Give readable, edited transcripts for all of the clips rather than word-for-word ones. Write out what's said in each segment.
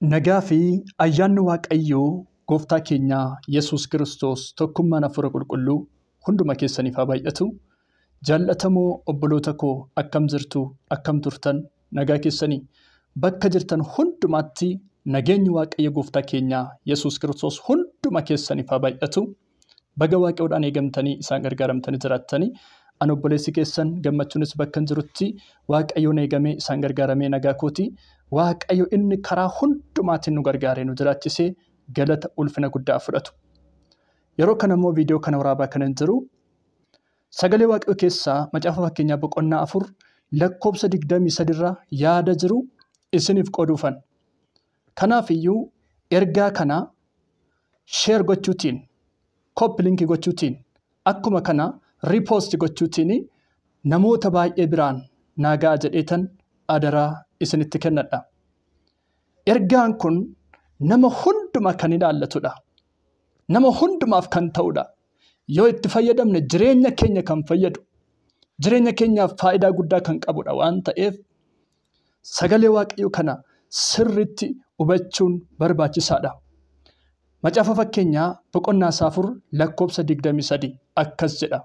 Nagaa fi ayyaanni Waaqayyoo gooftaa keenya Yesuus Kiristoos tokkummaan hafuura qulqulluu hunduma keessaniif haa baay'atu. Jaallatamoo obboloota koo akkam jirtu akkam turtan nagaa keessanii bakka jirtan hundumaatti nageenyi Waaqayyo gooftaa keenya Yesuus Kiristoos hunduma keessaniif haa baay'atu. Baga Waaqayyoodhaan eegamtanii isaan gargaaramtanii jiraattanii an obboleessi keessan gammachuunis bakka jirutti Waaqayyoon eegamee isaan gargaaramee nagaa kooti. Waaqayyo inni karaa hundumaatiin nu gargaaree nu jiraachisee galata ulfina guddaa fudhatu. Yeroo kana immoo viidiyoo kana waraabaa kan jiru sagalee Waaqayyoo keessaa macaafa fakkeenyaa boqonnaa 4 lakkoobsa 23 irraa yaada jiru isiniif qooduufan. Kanaaf iyyuu ergaa kana share gochuutiin, copy link gochuutiin, akkuma kana repost gochuutiin namoota baay'ee biraan nagaa jedheetan adaraa isinitti kennadha. Ergaan kun nama hunduma kan ilaallatudha. Nama hundumaaf kan ta'udha. Yoo itti fayyadamne jireenya keenya kan fayyadu, jireenya keenyaaf faayidaa guddaa kan qabudha waan ta'eef sagalee Waaqayyoo kana sirriitti hubachuun barbaachisaadha. Macaafa fakkeenyaa boqonnaa 4 lakkoobsa 23 akkas jedha.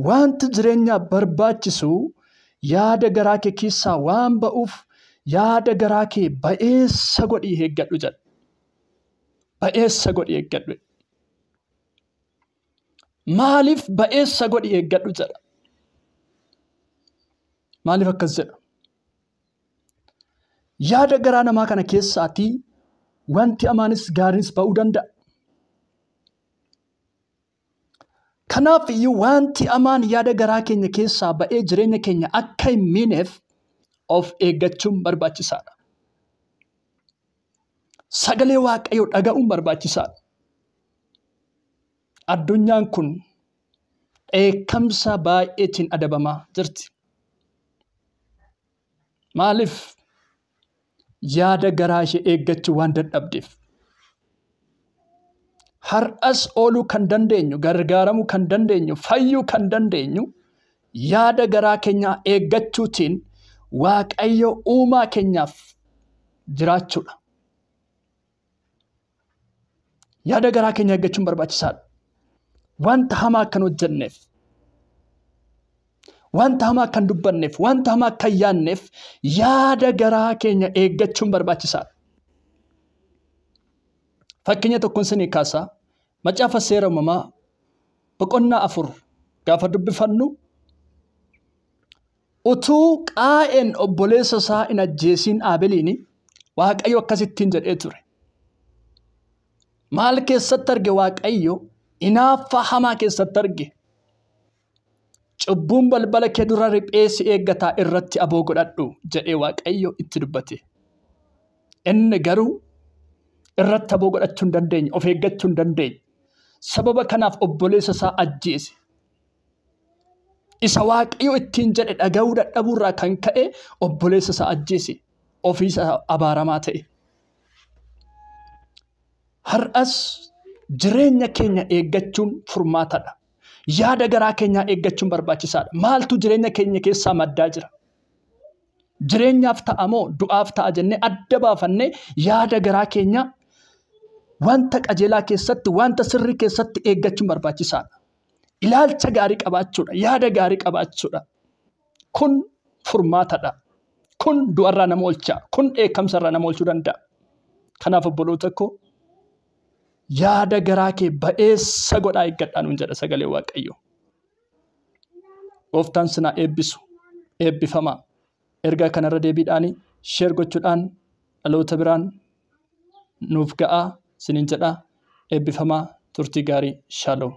Wanti jireenyaaf barbaachisu yaada garaa kee keessaa waan ba'uuf yaada garaa kee ba'eessa godhii eeggadhu jedha. Ba'eessa godhii eeggadhu. Maaliif ba'eessa godhii eeggadhu jedha? Maaliif akkas jedha? Yaada garaa namaa kana keessaatii wanti amaanis gaariinis ba'uu danda'a. Kanaaf iyyuu wanti amaan yaada garaa keenya keessaa ba'ee jireenya keenya akka hin miineef of eeggachuun barbaachisaadha. Sagalee Waaqayyoo dhaga'uun barbaachisaadha. Addunyaan kun dheekkamsa baay'eetiin adabamaa jirti. Maaliif? Yaada garaa ishee eeggachuu waan dadhabdeef. Har'as ooluu kan dandeenyu, gargaaramuu kan dandeenyu, fayyuu kan dandeenyu yaada garaa keenyaa eeggachuutiin Waaqayyo uumaa keenyaaf jiraachuudha. Yaada garaa keenya eeggachuun barbaachisaadha. Wanta hamaa kan hojjenneef, wanta hamaa kan dubbanneef, wanta hamaa kan yaanneef yaada garaa keenya eeggachuun barbaachisaadha. Fakkeenya tokkoon isinii kaasaa macaafa seera uumamaa boqonnaa 4 gaafa dubbifannu utuu Qaayeen obboleessa isaa hin ajjeesiin Aabeliin Waaqayyo akkasittiin jedhee ture. Maal keessatti arge Waaqayyo? Hinaaffaa hamaa keessatti arge. Cubbuun balbala kee dura riphee si eeggataa irratti aboo godhadhu jedhee Waaqayyo itti dubbate. Inni garuu irratti aboo godhachuu hin dandeenye, of eeggachuu hin dandeenye. Sababa kanaaf obboleessa isaa ajjeese. Isa Waaqayyo ittiin jedhe dhaga'uu dadhabuurraa kan ka'e obboleessa isaa ajjeese. Ofii isaa abaaramaa ta'e. Har'as jireenya keenya eeggachuun furmaatadha. Yaada garaa keenyaa eeggachuun barbaachisaadha. Maaltu jireenya keenya keessaa maddaa jira? Jireenyaaf ta'a moo du'aaf ta'a jennee adda baafannee yaada garaa keenyaa wanta qajeelaa keessatti, wanta sirrii keessatti eeggachuun barbaachisaadha. Ilaalcha gaarii qabaachuudha, yaada gaarii qabaachuudha. Kun furmaatadha. Kun du'arraa nama oolcha. Kun dheekkamsarraa nama oolchuu danda'a. Kanaaf obboloota koo yaada garaa kee ba'eessa godhaa eeggadhaa nuun jedha sagalee Waaqayyo. Gooftaan sinaa eebbisu, eebbifamaa. Ergaa kanarra deebiidhaan share gochuudhaan dhaloota biraan nuuf ga'aa sinin jedha. Eebbifamaa, turtii gaarii. Shalom.